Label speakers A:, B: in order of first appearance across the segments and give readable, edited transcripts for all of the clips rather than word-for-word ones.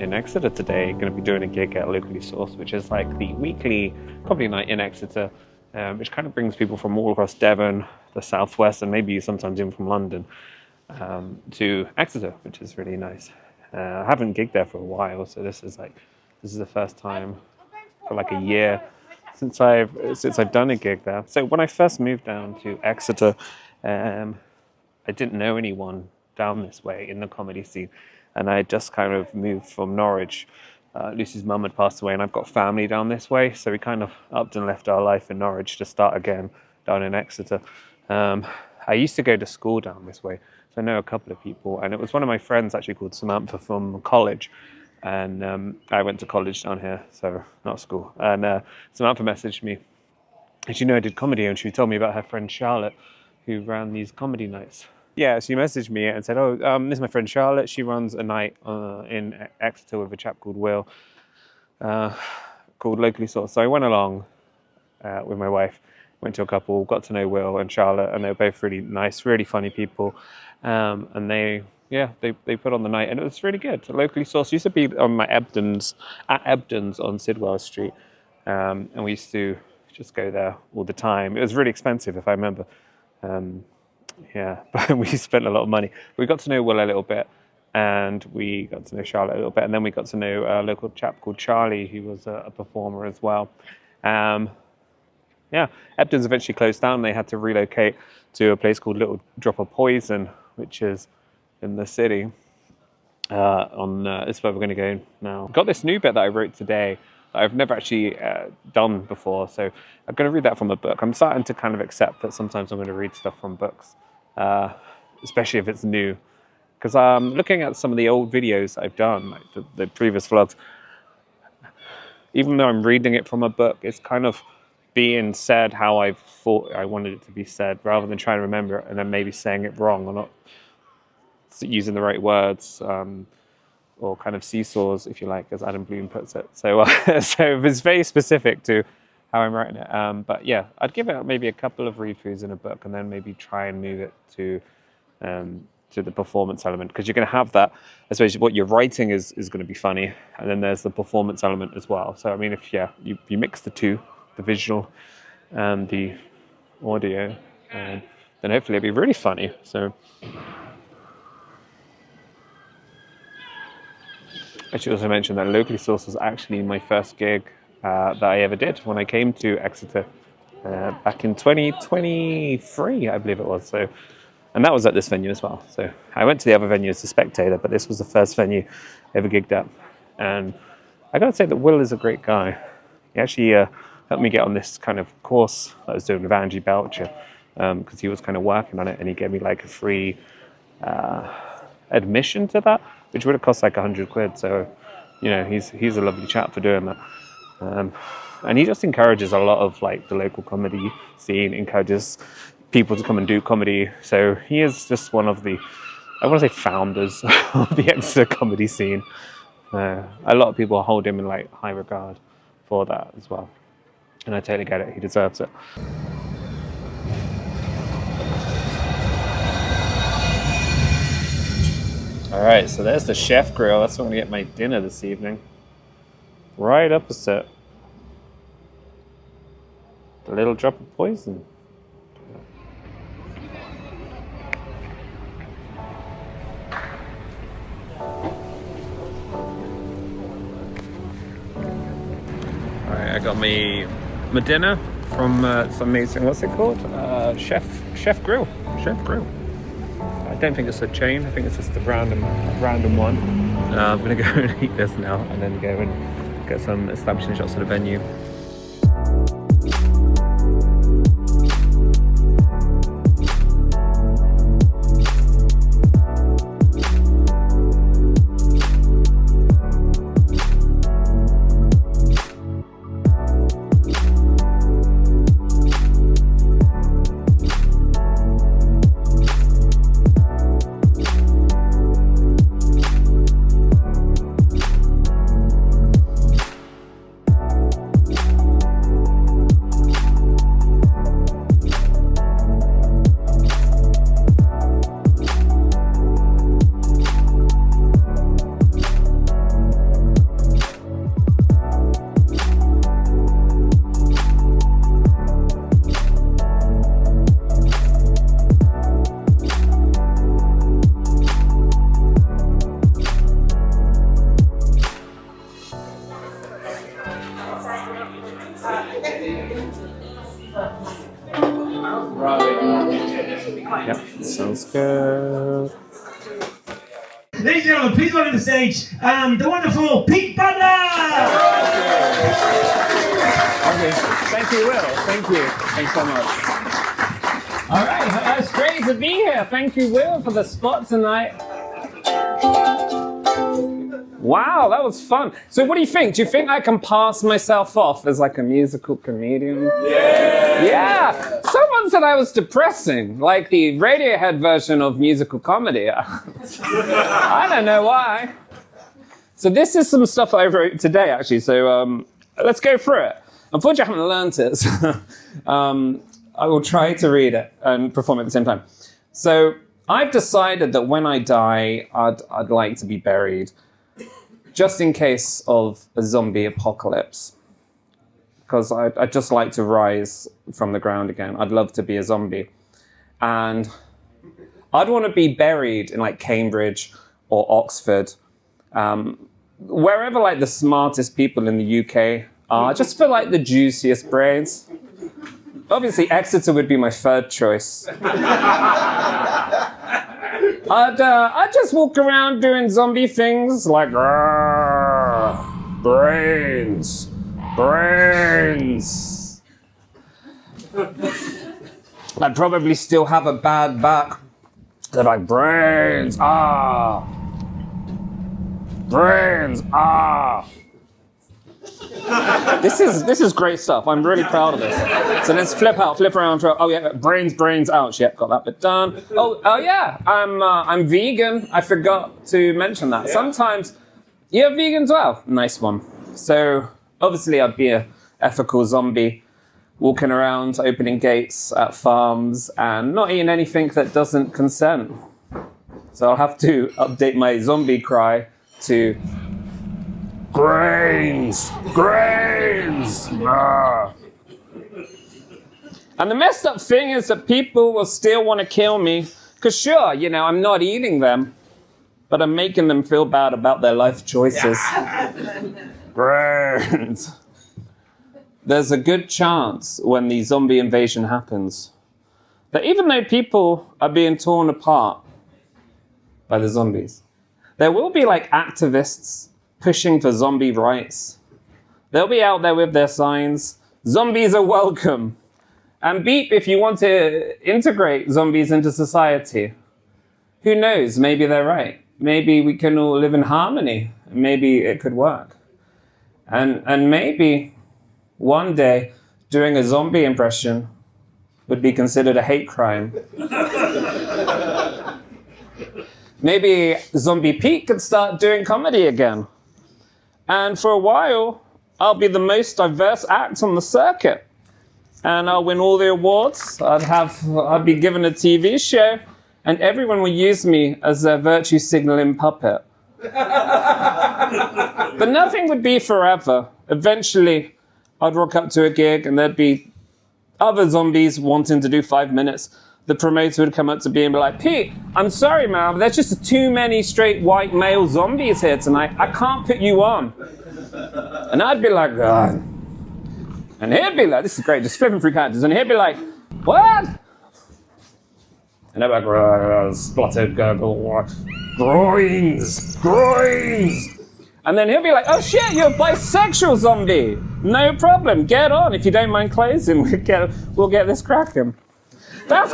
A: in Exeter today. Going to be doing a gig at Locally Sourced, which is like the weekly comedy night in Exeter, which kind of brings people from all across Devon, the southwest, and maybe sometimes even from London to Exeter, which is really nice. I haven't gigged there for a while, so this is the first time for like a year since I've done a gig there. So when I first moved down to Exeter, I didn't know anyone down this way in the comedy scene, and I just kind of moved from Norwich. Lucy's mum had passed away, and I've got family down this way, so we kind of upped and left our life in Norwich to start again down in Exeter. I used to go to school down this way, so I know a couple of people, and it was one of my friends actually called Samantha from college, and I went to college down here, so not school, and Samantha messaged me, and she knew I did comedy, and she told me about her friend Charlotte, who ran these comedy nights. Yeah, she messaged me and said, this is my friend Charlotte. She runs a night in Exeter with a chap called Will, called Locally Sourced. So I went along with my wife, went to a couple, got to know Will and Charlotte, and they were both really nice, really funny people. And they put on the night, and it was really good. Locally Sourced used to be on my at Ebden's on Sidwell Street, and we used to just go there all the time. It was really expensive, if I remember. But we spent a lot of money. We got to know Will a little bit, and we got to know Charlotte a little bit, and then we got to know a local chap called Charlie, who was a performer as well. Ebden's eventually closed down. They had to relocate to a place called Little Drop of Poison, which is in the city. This is where we're going to go now. Got this new bit that I wrote today that I've never actually done before, so I'm going to read that from a book. I'm starting to kind of accept that sometimes I'm going to read stuff from books, especially if it's new, because I'm looking at some of the old videos I've done, like the previous vlogs. Even though I'm reading it from a book, it's kind of being said how I thought I wanted it to be said, rather than trying to remember it and then maybe saying it wrong or not using the right words, or kind of seesaws, if you like, as Adam Bloom puts it. So it's very specific to how I'm writing it. But yeah, I'd give it maybe a couple of read-throughs in a book, and then maybe try and move it to the performance element, because you're going to have that. I suppose what you're writing is going to be funny, and then there's the performance element as well. So I mean, if you mix the two, the visual and the audio, then hopefully it'll be really funny. So I should also mention that Locally Sourced was actually my first gig that I ever did when I came to Exeter back in 2023, I believe it was. So, and that was at this venue as well. So I went to the other venue as a spectator, but this was the first venue I ever gigged at. And I got to say that Will is a great guy. He actually helped me get on this kind of course that I was doing with Angie Belcher, because he was kind of working on it, and he gave me like a free admission to that, which would have cost like £100. So, he's a lovely chap for doing that. And he just encourages a lot of like the local comedy scene, encourages people to come and do comedy. So he is just one of the, I want to say, founders of the Exeter comedy scene. A lot of people hold him in like high regard for that as well. And I totally get it. He deserves it. All right, so there's the chef grill. That's where I'm going to get my dinner this evening. Right opposite the Little Drop of Poison. All right, I got my dinner from some amazing, what's it called? Chef Grill. Chef Grill. I don't think it's a chain. I think it's just a random one. I'm going to go and eat this now, and then go and get some establishing shots of the venue. Yep, sounds good.
B: Ladies and gentlemen, please welcome to the stage the wonderful Pete Butler!
A: Okay. Thank you, Will. Thank you. Thanks so much.
C: All right, it's great to be here. Thank you, Will, for the spot tonight. Wow, that was fun. So what do you think? Do you think I can pass myself off as like a musical comedian? Yeah. Someone said I was depressing, like the Radiohead version of musical comedy. I don't know why. So this is some stuff I wrote today, actually. So let's go through it. Unfortunately, I haven't learned it. So, I will try to read it and perform at the same time. So I've decided that when I die, I'd like to be buried, just in case of a zombie apocalypse. Because I'd just like to rise from the ground again. I'd love to be a zombie. And I'd want to be buried in like Cambridge or Oxford, wherever like the smartest people in the UK are, just for like the juiciest brains. Obviously, Exeter would be my third choice. I'd just walk around doing zombie things like brains. I'd probably still have a bad back. They're like brains. This is great stuff. I'm really proud of this. So let's flip around. Oh yeah, brains, ouch. Yep, got that bit done. Oh yeah, I'm vegan. I forgot to mention that. Sometimes you're vegan as well. Nice one. So obviously I'd be a ethical zombie, walking around, opening gates at farms, and not eating anything that doesn't consent. So I'll have to update my zombie cry to grains. And the messed up thing is that people will still want to kill me, because sure, I'm not eating them, but I'm making them feel bad about their life choices. Grains. There's a good chance when the zombie invasion happens that even though people are being torn apart by the zombies, there will be like activists pushing for zombie rights. They'll be out there with their signs. Zombies are welcome. And beep if you want to integrate zombies into society. Who knows? Maybe they're right. Maybe we can all live in harmony. Maybe it could work. And maybe one day doing a zombie impression would be considered a hate crime. Maybe Zombie Pete could start doing comedy again. And for a while, I'll be the most diverse act on the circuit. And I'll win all the awards. I'd be given a TV show, and everyone will use me as their virtue signaling puppet. But nothing would be forever. Eventually, I'd rock up to a gig, and there'd be other zombies wanting to do 5 minutes. The promoter would come up to me and be like, Pete, I'm sorry, man, but there's just too many straight white male zombies here tonight. I can't put you on. And I'd be like, God. And he'd be like, this is great, just flipping through characters. And he'd be like, what? And I'd be like, spluttered, gurgle, groins. And then he'll be like, oh shit, you're a bisexual zombie. No problem, get on. If you don't mind closing, we'll get this cracking. That's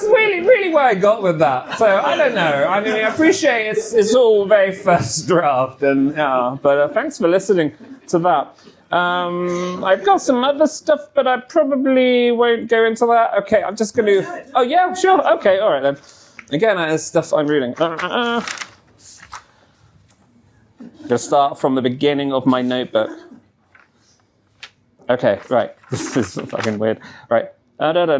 C: really, really where I got with that. So I don't know. I mean, I appreciate it's all very first draft, and but thanks for listening to that. I've got some other stuff, but I probably won't go into that. Okay, I'm just going to... Oh, yeah, sure. Okay, all right then. Again, that is stuff I'm reading. Gonna start from the beginning of my notebook. Okay, right. This is fucking weird. Right.
B: When I say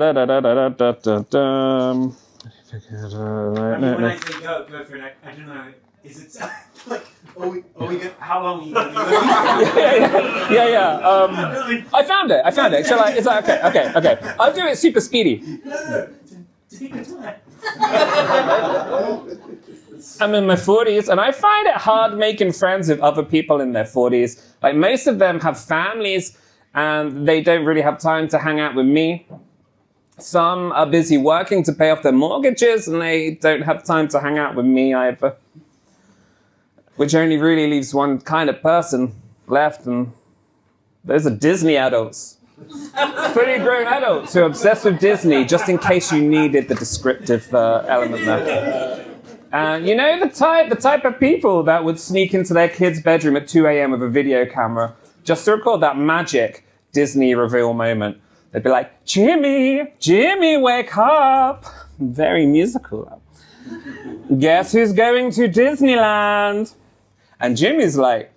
B: go for it, I don't know. Is it like, are we gonna, how long are you going to do
C: Yeah. I found it. Shall I? Is that okay. I'll do it super speedy.
B: Take your time.
C: I'm in my 40s, and I find it hard making friends with other people in their 40s. Like, most of them have families, and they don't really have time to hang out with me. Some are busy working to pay off their mortgages and they don't have time to hang out with me either. Which only really leaves one kind of person left, and those are Disney adults. Fully grown adults who are obsessed with Disney, just in case you needed the descriptive element there. And you know the type of people that would sneak into their kid's bedroom at 2 a.m. with a video camera just to record that magic Disney reveal moment. They'd be like, Jimmy, wake up. Very musical. Guess who's going to Disneyland? And Jimmy's like,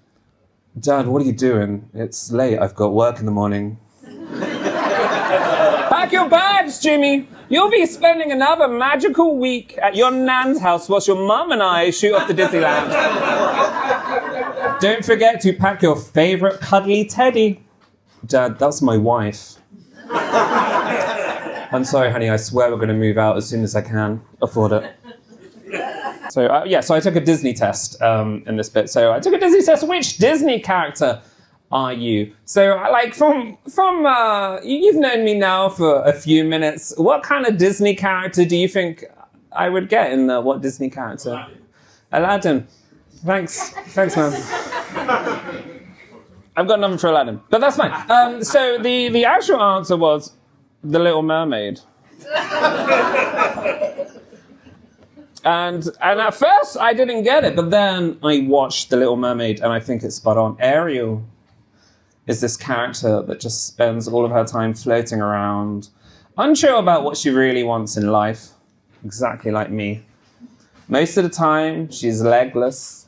C: Dad, what are you doing? It's late, I've got work in the morning. Pack your bags, Jimmy. You'll be spending another magical week at your nan's house whilst your mum and I shoot off to Disneyland. Don't forget to pack your favourite cuddly teddy. Dad, that's my wife. I'm sorry, honey, I swear we're going to move out as soon as I can afford it. So I took a Disney test in this bit. So I took a Disney test. Which Disney character are you? So you've known me now for a few minutes. What kind of Disney character do you think I would get in what Disney character? Aladdin. Thanks, man. I've got nothing for Aladdin, but that's fine. So the actual answer was The Little Mermaid. And at first I didn't get it, but then I watched The Little Mermaid and I think it's spot on. Ariel is this character that just spends all of her time floating around, unsure about what she really wants in life, exactly like me. Most of the time, she's legless,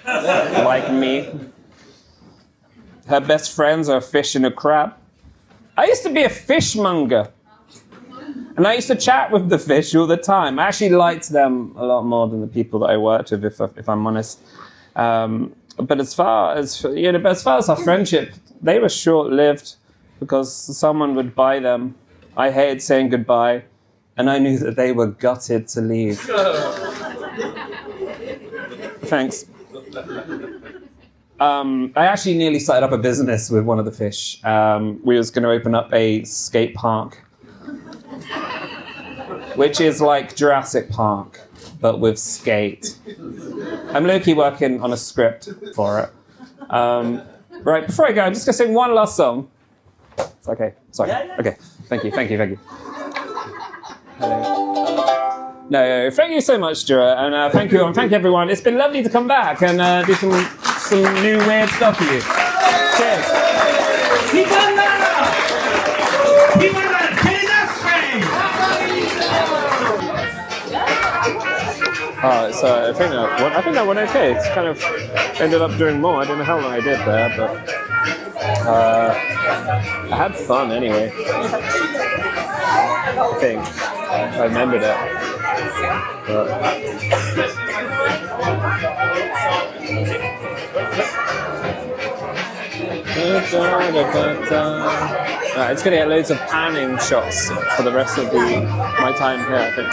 C: like me. Her best friends are a fish and a crab. I used to be a fishmonger. And I used to chat with the fish all the time. I actually liked them a lot more than the people that I worked with, if I'm honest. But as far as our friendship, they were short-lived because someone would buy them. I hated saying goodbye, and I knew that they were gutted to leave. Thanks. I actually nearly started up a business with one of the fish. We was going to open up a skate park, which is like Jurassic Park, but with skate. I'm low-key working on a script for it. Right, before I go, I'm just going to sing one last song. It's okay. Sorry. Yeah. Okay. Thank you. Hello. No, thank you so much, Stuart, and thank you everyone. It's been lovely to come back and do some new weird stuff for you. Cheers. So I think that went okay. It's kind of ended up doing more. I don't know how long I did there, but I had fun anyway. I think I remembered it. It's going to get loads of panning shots for the rest of my time here, I think.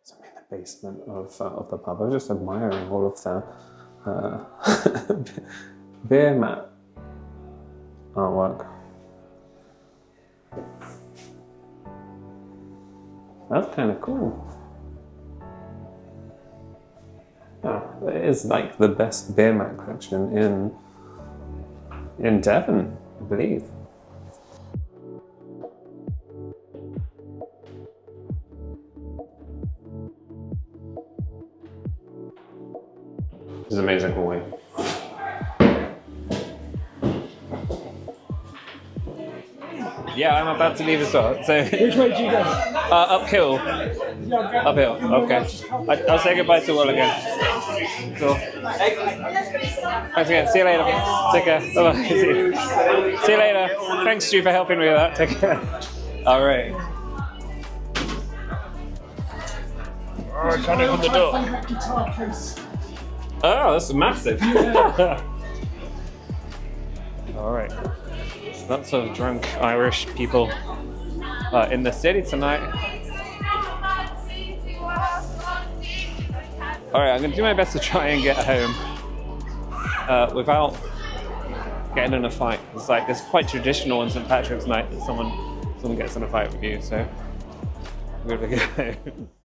C: So I'm in the basement of the pub. I was just admiring all of the beer mat artwork. That's kind of cool. Yeah, it is like the best beer mat collection in Devon, I believe. This is amazing hallway. Yeah, I'm about to leave as well. So
B: Which way do you go?
C: Uphill. Uphill. Okay. I'll say goodbye to Will again. Cool. Thanks again. See you later. Take care. Bye-bye. See you later. Thanks, Stu, for helping me with that. Take care. All right.
B: Oh, I can't open the door.
C: Oh, that's massive.
A: All right. Lots of drunk Irish people in the city tonight. All right, I'm going to do my best to try and get home without getting in a fight. It's like it's quite traditional on St. Patrick's night that someone gets in a fight with you. So I'm going to go.